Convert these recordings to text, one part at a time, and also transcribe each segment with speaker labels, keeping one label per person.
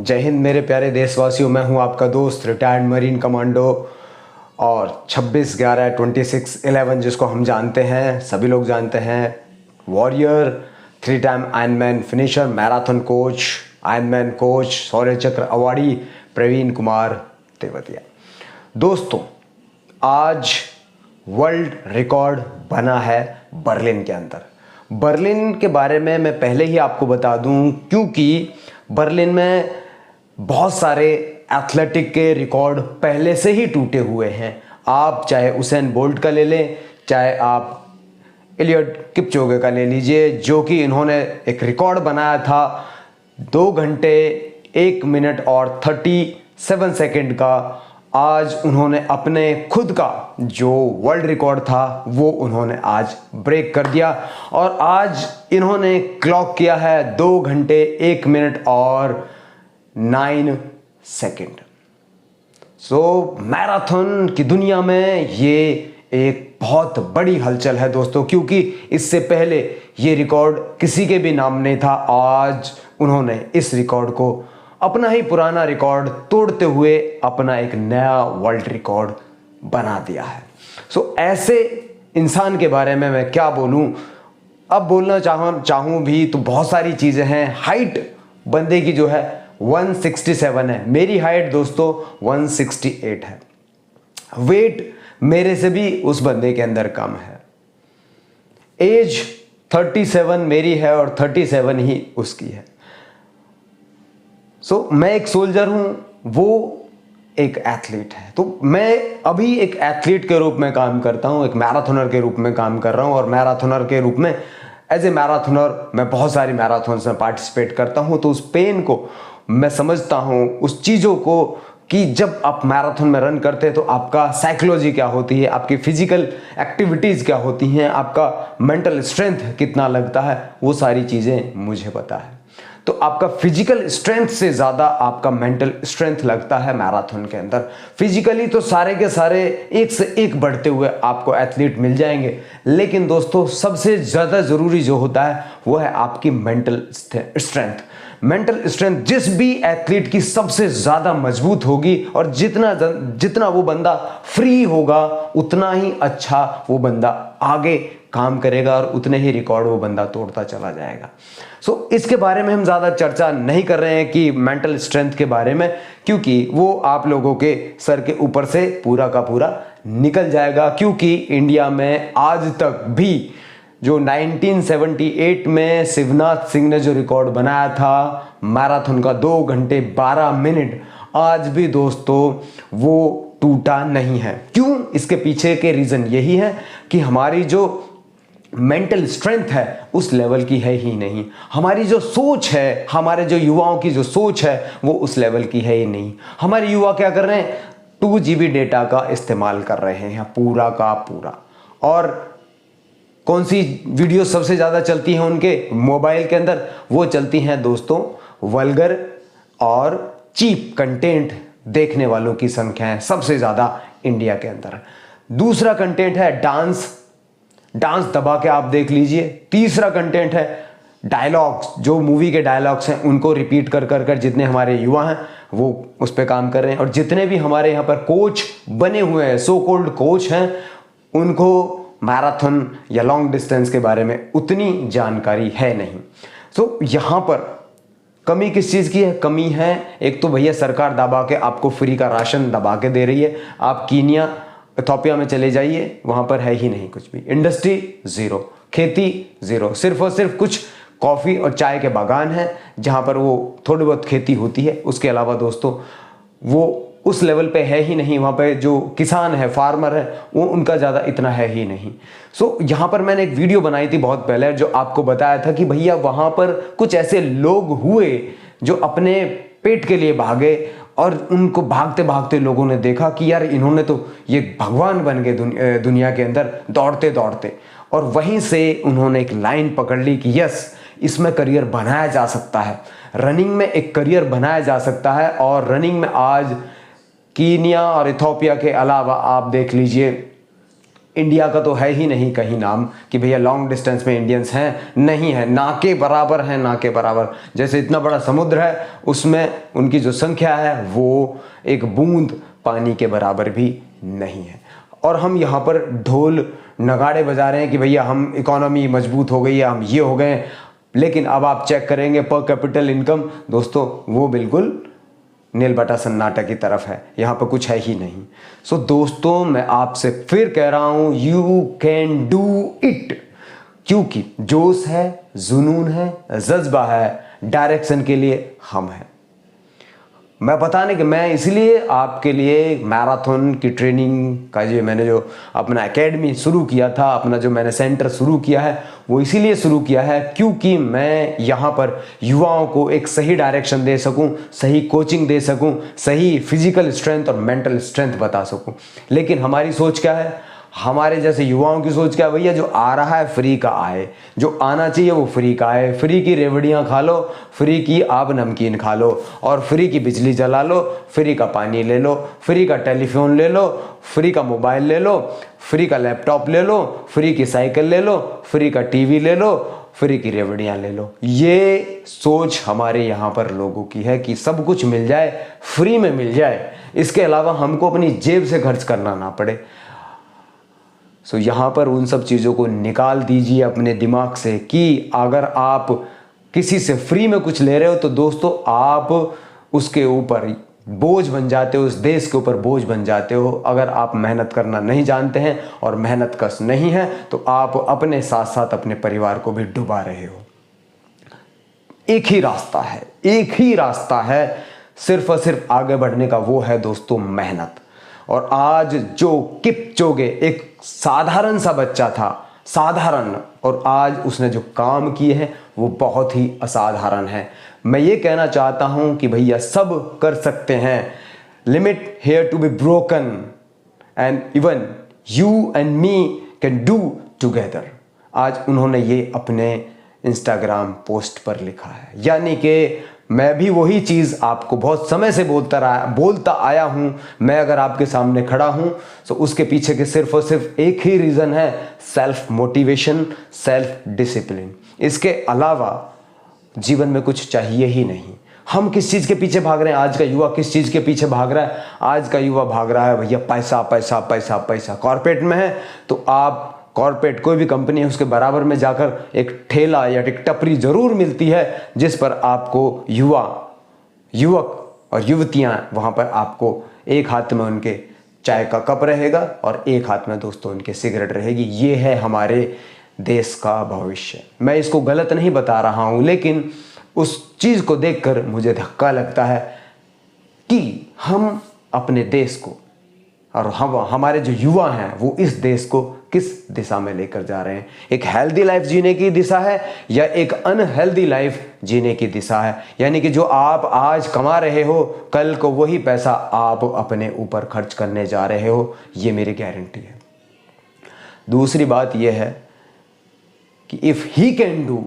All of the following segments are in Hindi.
Speaker 1: जय हिंद मेरे प्यारे देशवासियों। मैं हूं आपका दोस्त रिटायर्ड मरीन कमांडो और 26/11/26/11 जिसको हम जानते हैं, सभी लोग जानते हैं, warrior, 3 time Ironman finisher, marathon coach, Ironman coach, Shaurya Chakra awardee Praveen Kumar Tewatia. दोस्तों, आज वर्ल्ड रिकॉर्ड बना है बर्लिन के अंदर। बर्लिन के बारे में मैं पहले ही आपको बता दूं क्योंकि बर्लिन में बहुत सारे एथलेटिक के रिकॉर्ड पहले से ही टूटे हुए हैं। आप चाहे उसेन बोल्ट का ले लें, चाहे आप एलियट किपचोगे का ले लीजिए, जो कि इन्होंने एक रिकॉर्ड बनाया था 2 घंटे 1 मिनट और 37 सेकंड का। आज उन्होंने अपने खुद का जो वर्ल्ड रिकॉर्ड था वो उन्होंने आज ब्रेक कर दिया और आज इन्होंने क्लॉक किया है 2 घंटे 1 मिनट और 9 सेकंड। मैराथन की दुनिया में ये एक बहुत बड़ी हलचल है दोस्तों, क्योंकि इससे पहले ये रिकॉर्ड किसी के भी नाम नहीं था। आज उन्होंने इस रिकॉर्ड को, अपना ही पुराना रिकॉर्ड तोड़ते हुए, अपना एक नया वर्ल्ड रिकॉर्ड बना दिया है। ऐसे इंसान के बारे में मैं क्या बोलूं। अब बोलना चाहूं भी तो बहुत सारी चीजें हैं। हाइट बंदे की जो है 167 है। मेरी हाइट दोस्तों 168 है। वेट मेरे से भी उस बंदे के अंदर कम है। एज 37 मेरी है और 37 ही उसकी है। मैं एक सोल्जर हूं, वो एक एथलीट है। तो मैं अभी एक एथलीट के रूप में काम करता हूं, एक मैराथनर के रूप में काम कर रहा हूं। और मैराथनर के रूप में एज ए मैराथनर मैं बहुत सारी मैराथन्स में पार्टिसिपेट करता हूं। तो उस पेन को मैं समझता हूं, उस चीज़ों को, कि जब आप मैराथन में रन करते हैं तो आपका साइकोलॉजी क्या होती है, आपकी फिजिकल एक्टिविटीज़ क्या होती हैं, आपका मेंटल स्ट्रेंथ कितना लगता है, वो सारी चीज़ें मुझे पता है। तो आपका फिजिकल स्ट्रेंथ से ज़्यादा आपका मेंटल स्ट्रेंथ लगता है मैराथन के अंदर। फिजिकली तो सारे के सारे एक से एक बढ़ते हुए आपको एथलीट मिल जाएंगे, लेकिन दोस्तों सबसे ज़्यादा ज़रूरी जो होता है वो है आपकी मेंटल स्ट्रेंथ। मेंटल स्ट्रेंथ जिस भी एथलीट की सबसे ज़्यादा मजबूत होगी और जितना वो बंदा फ्री होगा उतना ही अच्छा वो बंदा आगे काम करेगा और उतने ही रिकॉर्ड वो बंदा तोड़ता चला जाएगा। इसके बारे में हम ज़्यादा चर्चा नहीं कर रहे हैं कि मेंटल स्ट्रेंथ के बारे में, क्योंकि वो आप लोगों के सर के ऊपर से पूरा का पूरा निकल जाएगा। क्योंकि इंडिया में आज तक भी जो 1978 में शिवनाथ सिंह ने जो रिकॉर्ड बनाया था मैराथन का 2 घंटे 12 मिनट, आज भी दोस्तों वो टूटा नहीं है। क्यों? इसके पीछे के रीज़न यही है कि हमारी जो मेंटल स्ट्रेंथ है उस लेवल की है ही नहीं। हमारी जो सोच है, हमारे जो युवाओं की जो सोच है वो उस लेवल की है ही नहीं। हमारे युवा क्या कर रहे हैं? 2 GB डेटा का इस्तेमाल कर रहे हैं पूरा का पूरा। और कौन सी वीडियो सबसे ज़्यादा चलती हैं उनके मोबाइल के अंदर? वो चलती हैं दोस्तों वल्गर और चीप कंटेंट देखने वालों की संख्या है सबसे ज़्यादा इंडिया के अंदर। दूसरा कंटेंट है डांस दबा के आप देख लीजिए। तीसरा कंटेंट है डायलॉग्स, जो मूवी के डायलॉग्स हैं उनको रिपीट कर जितने हमारे युवा हैं वो उस पर काम कर रहे हैं। और जितने भी हमारे यहाँ पर कोच बने हुए हैं, सो कॉल्ड कोच हैं, उनको मैराथन या लॉन्ग डिस्टेंस के बारे में उतनी जानकारी है नहीं। यहाँ पर कमी किस चीज़ की है? कमी है एक तो भैया सरकार दबा के आपको फ्री का राशन दबा के दे रही है। आप कीनिया, इथोपिया में चले जाइए, वहाँ पर है ही नहीं कुछ भी। इंडस्ट्री ज़ीरो, खेती ज़ीरो, सिर्फ और सिर्फ कुछ कॉफ़ी और चाय के बागान हैं जहाँ पर वो थोड़ी बहुत खेती होती है। उसके अलावा दोस्तों वो उस लेवल पे है ही नहीं। वहाँ पे जो किसान है, फार्मर है, वो उनका ज़्यादा इतना है ही नहीं। यहाँ पर मैंने एक वीडियो बनाई थी बहुत पहले जो आपको बताया था कि भैया वहाँ पर कुछ ऐसे लोग हुए जो अपने पेट के लिए भागे और उनको भागते भागते लोगों ने देखा कि यार इन्होंने तो ये भगवान बन गए दुनिया के अंदर दौड़ते दौड़ते। और वहीं से उन्होंने एक लाइन पकड़ ली कि यस, इसमें करियर बनाया जा सकता है, रनिंग में एक करियर बनाया जा सकता है। और रनिंग में आज कीनिया और इथोपिया के अलावा आप देख लीजिए इंडिया का तो है ही नहीं कहीं नाम कि भैया लॉन्ग डिस्टेंस में इंडियंस हैं, नहीं है, ना के बराबर हैं, ना के बराबर। जैसे इतना बड़ा समुद्र है, उसमें उनकी जो संख्या है वो एक बूंद पानी के बराबर भी नहीं है। और हम यहाँ पर ढोल नगाड़े बजा रहे हैं कि भैया हम इकोनॉमी मजबूत हो गई है, हम ये हो गए, लेकिन अब आप चेक करेंगे पर कैपिटल इनकम दोस्तों, वो बिल्कुल नील बटा सन्नाटा की तरफ है, यहाँ पर कुछ है ही नहीं। सो दोस्तों, मैं आपसे फिर कह रहा हूँ, यू कैन डू इट, क्योंकि जोश है, जुनून है, जज्बा है, डायरेक्शन के लिए हम हैं। मैं बताने कि मैं इसलिए आपके लिए मैराथन की ट्रेनिंग का मैंने जो अपना एकेडमी शुरू किया था, अपना जो मैंने सेंटर शुरू किया है, वो इसीलिए शुरू किया है क्योंकि मैं यहाँ पर युवाओं को एक सही डायरेक्शन दे सकूँ, सही कोचिंग दे सकूँ, सही फिजिकल स्ट्रेंथ और मेंटल स्ट्रेंथ बता सकूँ। लेकिन हमारी सोच क्या है, हमारे जैसे युवाओं की सोच क्या है, भैया जो आ रहा है फ्री का आए, जो आना चाहिए वो फ्री का आए, फ्री की रेवड़ियाँ खा लो, फ्री की आप नमकीन खा लो, और फ्री की बिजली जला लो, फ्री का पानी ले लो, फ्री का टेलीफोन ले लो, फ्री का मोबाइल ले लो, फ्री का लैपटॉप ले लो, फ्री की साइकिल ले लो, फ्री का टीवी ले लो, फ्री की रेवड़ियाँ ले लो। ये सोच हमारे यहाँ पर लोगों की है कि सब कुछ मिल जाए, फ्री में मिल जाए, इसके अलावा हमको अपनी जेब से खर्च करना ना पड़े। सो यहाँ पर उन सब चीज़ों को निकाल दीजिए अपने दिमाग से कि अगर आप किसी से फ्री में कुछ ले रहे हो तो दोस्तों आप उसके ऊपर बोझ बन जाते हो, उस देश के ऊपर बोझ बन जाते हो। अगर आप मेहनत करना नहीं जानते हैं और मेहनत कश नहीं है तो आप अपने साथ साथ अपने परिवार को भी डुबा रहे हो। एक ही रास्ता है, एक ही रास्ता है सिर्फ और सिर्फ आगे बढ़ने का, वो है दोस्तों मेहनत। और आज जो किपचोगे एक साधारण सा बच्चा था, साधारण, और आज उसने जो काम किए हैं वो बहुत ही असाधारण है। मैं ये कहना चाहता हूं कि भैया सब कर सकते हैं, limit here to be broken and even you and me can do together. आज उन्होंने ये अपने इंस्टाग्राम पोस्ट पर लिखा है, यानी कि मैं भी वही चीज़ आपको बहुत समय से बोलता आया हूँ। मैं अगर आपके सामने खड़ा हूँ तो उसके पीछे के सिर्फ और सिर्फ एक ही रीज़न है, सेल्फ मोटिवेशन, सेल्फ डिसिप्लिन। इसके अलावा जीवन में कुछ चाहिए ही नहीं। हम किस चीज़ के पीछे भाग रहे हैं? आज का युवा किस चीज़ के पीछे भाग रहा है? आज का युवा भाग रहा है भैया पैसा पैसा पैसा पैसा। कॉर्पोरेट में है तो आप कॉर्पोरेट कोई भी कंपनी है उसके बराबर में जाकर एक ठेला या एक टपरी जरूर मिलती है जिस पर आपको युवक और युवतियां वहां पर आपको एक हाथ में उनके चाय का कप रहेगा और एक हाथ में दोस्तों उनके सिगरेट रहेगी। ये है हमारे देश का भविष्य। मैं इसको गलत नहीं बता रहा हूं, लेकिन उस चीज़ को देखकर मुझे धक्का लगता है कि हम अपने देश को और हमारे जो युवा हैं वो इस देश को किस दिशा में लेकर जा रहे हैं। एक हेल्दी लाइफ जीने की दिशा है या एक अनहेल्दी लाइफ जीने की दिशा है? यानी कि जो आप आज कमा रहे हो कल को वही पैसा आप अपने ऊपर खर्च करने जा रहे हो, ये मेरी गारंटी है। दूसरी बात यह है कि if he can do,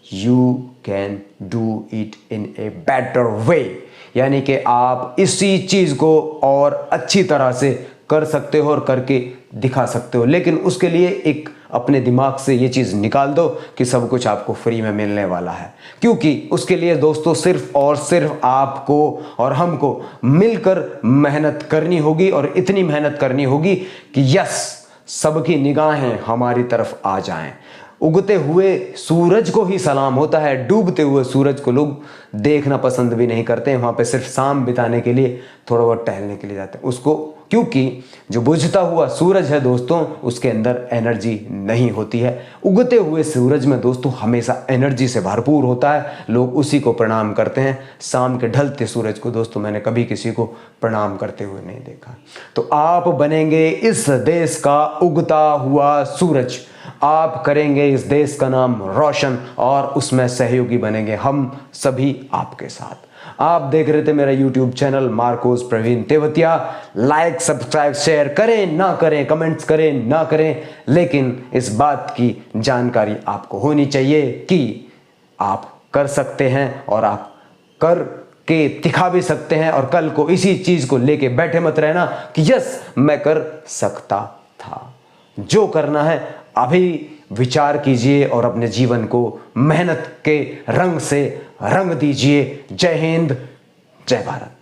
Speaker 1: you can do it in a better way. यानी कि आप इसी चीज़ को और अच्छी तरह से कर सकते हो और करके दिखा सकते हो, लेकिन उसके लिए एक अपने दिमाग से ये चीज़ निकाल दो कि सब कुछ आपको फ्री में मिलने वाला है। क्योंकि उसके लिए दोस्तों सिर्फ और सिर्फ आपको और हमको मिलकर मेहनत करनी होगी, और इतनी मेहनत करनी होगी कि यस, सबकी निगाहें हमारी तरफ आ जाएं। उगते हुए सूरज को ही सलाम होता है, डूबते हुए सूरज को लोग देखना पसंद भी नहीं करते हैं। वहाँ पे सिर्फ शाम बिताने के लिए, थोड़ा बहुत टहलने के लिए जाते हैं उसको, क्योंकि जो बुझता हुआ सूरज है दोस्तों उसके अंदर एनर्जी नहीं होती है। उगते हुए सूरज में दोस्तों हमेशा एनर्जी से भरपूर होता है, लोग उसी को प्रणाम करते हैं। शाम के ढलते सूरज को दोस्तों मैंने कभी किसी को प्रणाम करते हुए नहीं देखा। तो आप बनेंगे इस देश का उगता हुआ सूरज, आप करेंगे इस देश का नाम रोशन और उसमें सहयोगी बनेंगे हम सभी आपके साथ। आप देख रहे थे मेरा YouTube channel MARCOS Praveen Tewatia. Like, subscribe, share करें ना करें, कमेंट्स करें ना करें, लेकिन इस बात की जानकारी आपको होनी चाहिए कि आप कर सकते हैं और आप कर के दिखा भी सकते हैं। और कल को इसी चीज़ को लेके बैठे मत रहना कि यस मैं कर सकता था। जो करना है अभी विचार कीजिए और अपने जीवन को मेहनत के रंग से रंग दीजिए। जय हिंद, जय भारत।